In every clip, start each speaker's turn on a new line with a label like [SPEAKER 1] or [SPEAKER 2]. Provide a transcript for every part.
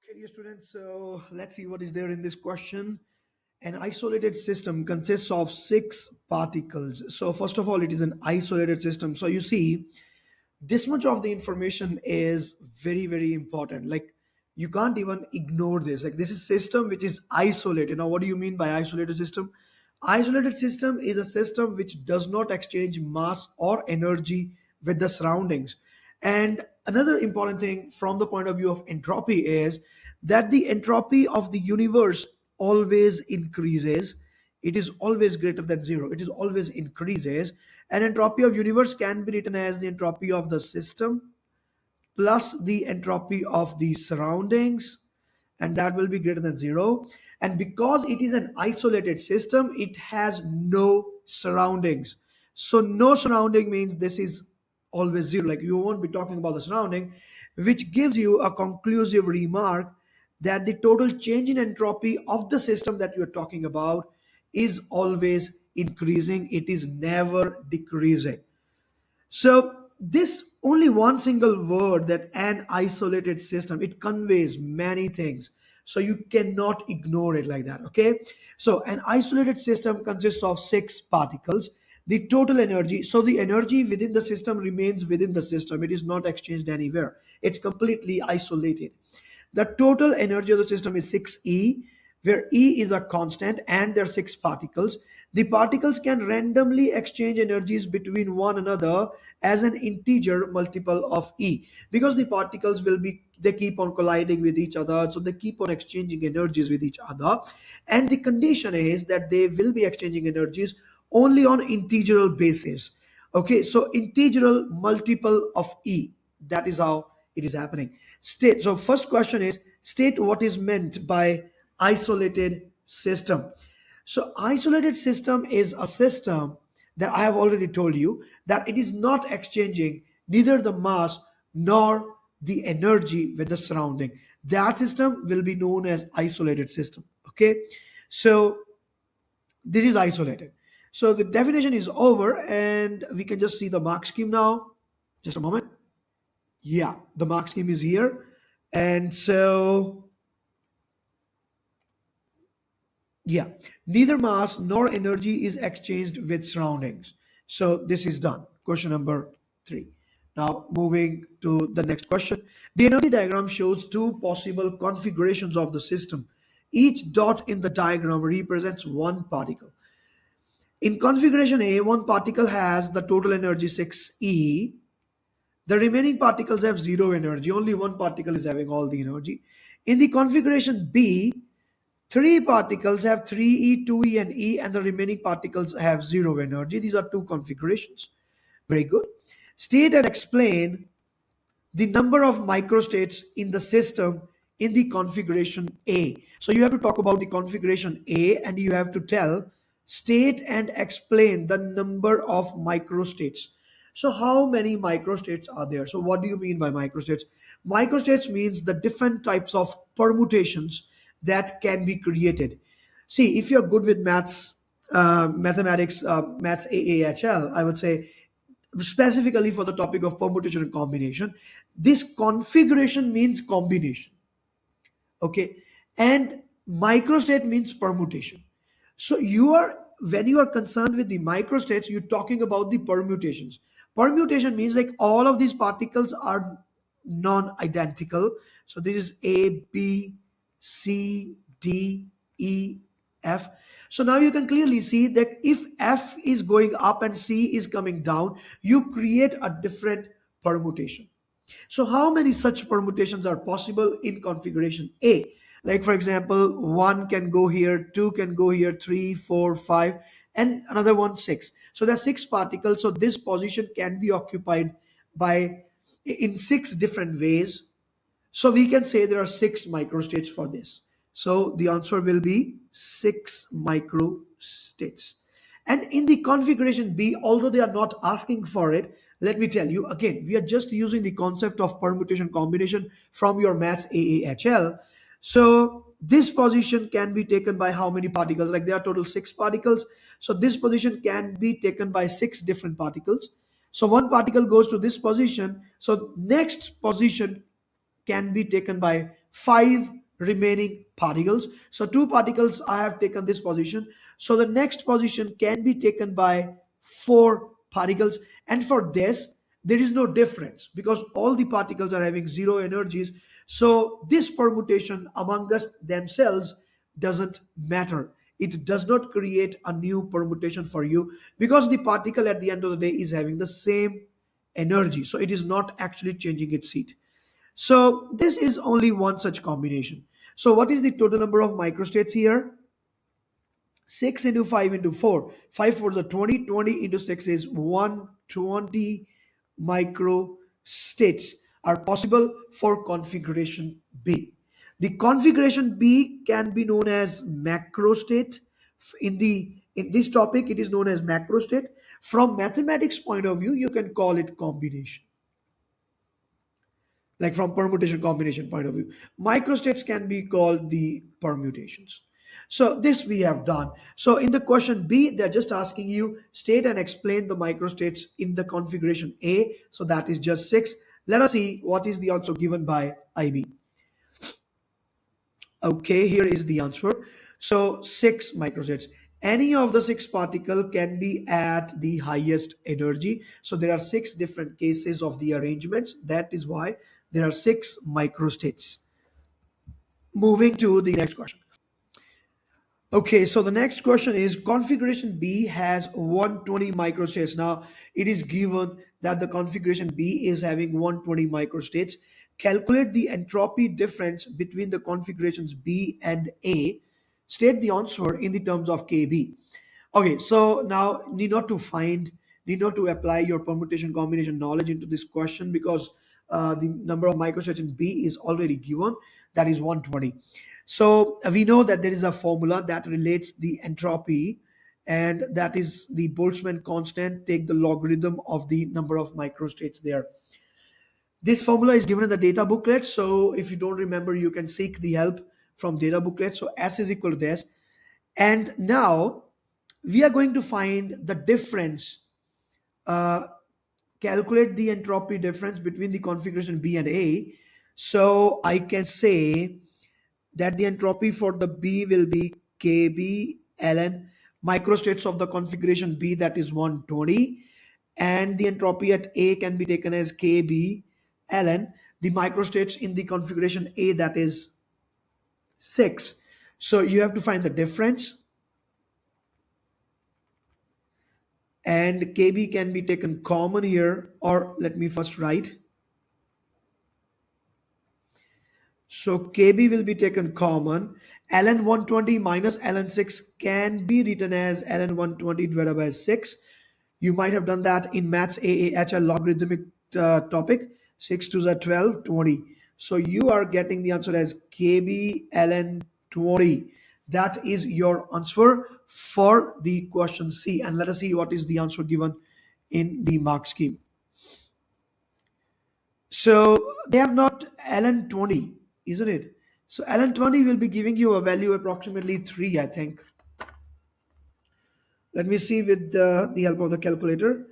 [SPEAKER 1] Okay, dear students, so let's see what is there in this question. An isolated system consists of six particles. So first of all, it is an isolated system. So you see, this much of the information is very, very important. Like you can't even ignore this. Like this is system which is isolated. Now, what do you mean by isolated system? Isolated system is a system which does not exchange mass or energy with the surroundings. And another important thing from the point of view of entropy is that the entropy of the universe always increases. It is always greater than zero. It is always increases. And entropy of universe can be written as the entropy of the system plus the entropy of the surroundings, and that will be greater than zero. And because it is an isolated system, it has no surroundings. So no surrounding means this is always zero. Like you won't be talking about the surrounding, which gives you a conclusive remark that the total change in entropy of the system that you're talking about is always increasing. It is never decreasing. So this only one single word, that an isolated system, it conveys many things. So you cannot ignore it like that. Okay. So an isolated system consists of six particles. The total energy, so the energy within the system remains within the system. It is not exchanged anywhere. It's completely isolated. The total energy of the system is 6E, where E is a constant and there are six particles. The particles can randomly exchange energies between one another as an integer multiple of E, because the particles will be, they keep on colliding with each other, so they keep on exchanging energies with each other. And the condition is that they will be exchanging energies only on integral basis. Okay, so integral multiple of E. That is how it is happening. State. So first question is, state what is meant by isolated system. So isolated system is a system that I have already told you that it is not exchanging neither the mass nor the energy with the surrounding. That system will be known as isolated system. Okay, so this is isolated. So the definition is over, and we can just see the mark scheme now. Just a moment. Yeah, the mark scheme is here. And so, yeah, neither mass nor energy is exchanged with surroundings. So this is done. Question number 3. Now moving to the next question. The energy diagram shows two possible configurations of the system. Each dot in the diagram represents one particle. In configuration A, one particle has the total energy 6E. The remaining particles have zero energy. Only one particle is having all the energy. In the configuration B, three particles have 3E, 2E, and E, and the remaining particles have zero energy. These are two configurations. Very good. State and explain the number of microstates in the system in the configuration A. So you have to talk about the configuration A, and you have to tell, state and explain the number of microstates. So how many microstates are there? So what do you mean by microstates? Microstates means the different types of permutations that can be created. See, if you're good with maths, mathematics, maths AAHL, I would say specifically for the topic of permutation and combination, this configuration means combination. Okay, and microstate means permutation. So you are, when you are concerned with the microstates, you're talking about the permutations. Permutation means like all of these particles are non-identical. So this is A, B, C, D, E, F. So now you can clearly see that if F is going up and C is coming down, you create a different permutation. So how many such permutations are possible in configuration A? Like for example, 1 can go here, 2 can go here, 3, 4, 5, and another one 6. So there are 6 particles. So this position can be occupied by in 6 different ways. So we can say there are 6 microstates for this. So the answer will be 6 microstates. And in the configuration B, although they are not asking for it, let me tell you again, we are just using the concept of permutation combination from your maths AAHL. So this position can be taken by how many particles? Like there are total 6 particles. So this position can be taken by 6 different particles. So one particle goes to this position. So next position can be taken by 5 remaining particles. So two particles, I have taken this position. So the next position can be taken by four particles. And for this, there is no difference because all the particles are having zero energies. So this permutation among us themselves doesn't matter. It does not create a new permutation for you because the particle at the end of the day is having the same energy. So it is not actually changing its seat. So this is only one such combination. So what is the total number of microstates here? 6 into 5 into 4. 5 for the 20. 20 into 6 is 120 microstates are possible for configuration B. The configuration B can be known as macrostate. In this topic, it is known as macrostate. From mathematics point of view, you can call it combination, like from permutation combination point of view. Microstates can be called the permutations. So this we have done. So in the question B, they're just asking you state and explain the microstates in the configuration A. So that is just 6. Let us see what is the answer given by IB. Okay, here is the answer. So 6 microstates. Any of the 6 particle can be at the highest energy. So there are 6 different cases of the arrangements. That is why there are 6 microstates. Moving to the next question. Okay, so the next question is configuration B has 120 microstates. Now, it is given that the configuration B is having 120 microstates. Calculate the entropy difference between the configurations B and A. State the answer in the terms of KB. Okay, so now need not to apply your permutation combination knowledge into this question because the number of microstates in B is already given, that is 120. So we know that there is a formula that relates the entropy, and that is the Boltzmann constant. Take the logarithm of the number of microstates there. This formula is given in the data booklet. So if you don't remember, you can seek the help from data booklet. So S is equal to this. And now we are going to find the difference, calculate the entropy difference between the configuration B and A. So I can say that the entropy for the B will be KB ln microstates of the configuration B, that is 120, and the entropy at A can be taken as KB ln the microstates in the configuration A, that is 6. So you have to find the difference, and KB can be taken common here, or let me first write. So KB will be taken common. ln 120 minus ln 6 can be written as ln 120 divided by 6. You might have done that in maths AAHL logarithmic topic. 6 to the 12, 20. So you are getting the answer as KB ln 20. That is your answer for the question C. And let us see what is the answer given in the mark scheme. So they have not ln 20, isn't it? So ln 20 will be giving you a value approximately 3, I think. Let me see with the help of the calculator.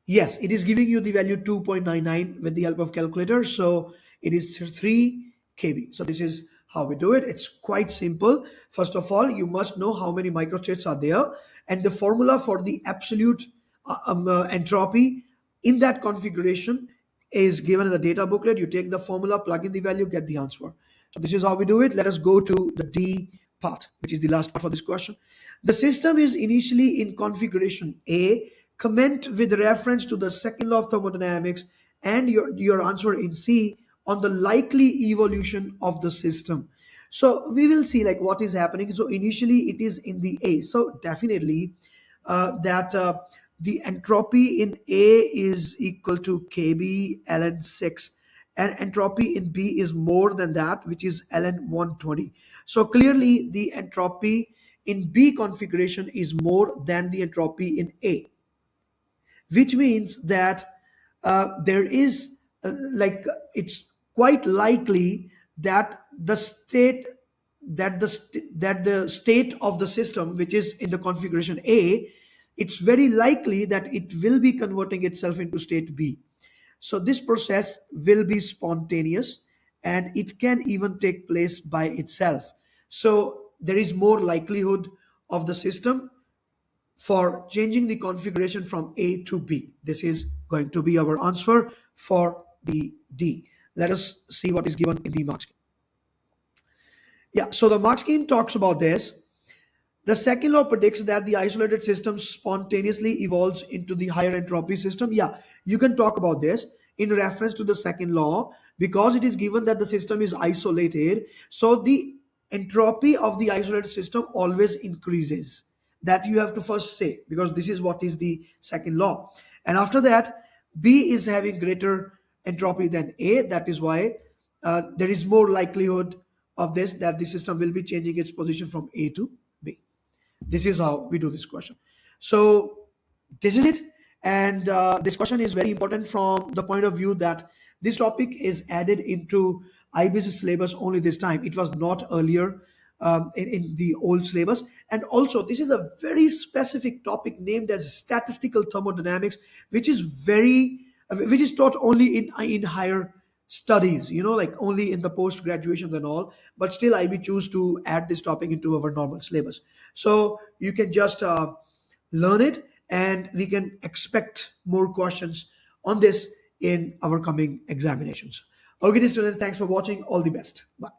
[SPEAKER 1] Yes, it is giving you the value 2.99 with the help of calculator. So it is 3 kb. So this is how we do it. It's quite simple. First of all, you must know how many microstates are there, and the formula for the absolute entropy in that configuration is given in the data booklet. You take the formula, plug in the value, get the answer. So this is how we do it. Let us go to the D part, which is the last part for this question. The system is initially in configuration A, comment with reference to the second law of thermodynamics, and your answer in C on the likely evolution of the system. So we will see like what is happening. So initially it is in the A. So definitely that the entropy in A is equal to KB ln 6, and entropy in B is more than that, which is ln 120. So clearly the entropy in B configuration is more than the entropy in A, which means that there is it's quite likely that the state of the system, which is in the configuration A, it's very likely that it will be converting itself into state B. So this process will be spontaneous, and it can even take place by itself. So there is more likelihood of the system for changing the configuration from A to B. This is going to be our answer for the D. Let us see what is given in the mark scheme. Yeah, so the mark scheme talks about this. The second law predicts that the isolated system spontaneously evolves into the higher entropy system. Yeah, you can talk about this in reference to the second law because it is given that the system is isolated. So the entropy of the isolated system always increases. That you have to first say because this is what is the second law. And after that, B is having greater entropy than A. That is why there is more likelihood of this that the system will be changing its position from A to B. This is how we do this question. So this is it. And this question is very important from the point of view that this topic is added into IB's syllabus only this time. It was not earlier in the old syllabus. And also, this is a very specific topic named as statistical thermodynamics, which is which is taught only in higher studies, like only in the post graduations and all. But still, IB choose to add this topic into our normal syllabus. So you can just learn it, and we can expect more questions on this in our coming examinations. Okay, students, thanks for watching. All the best. Bye.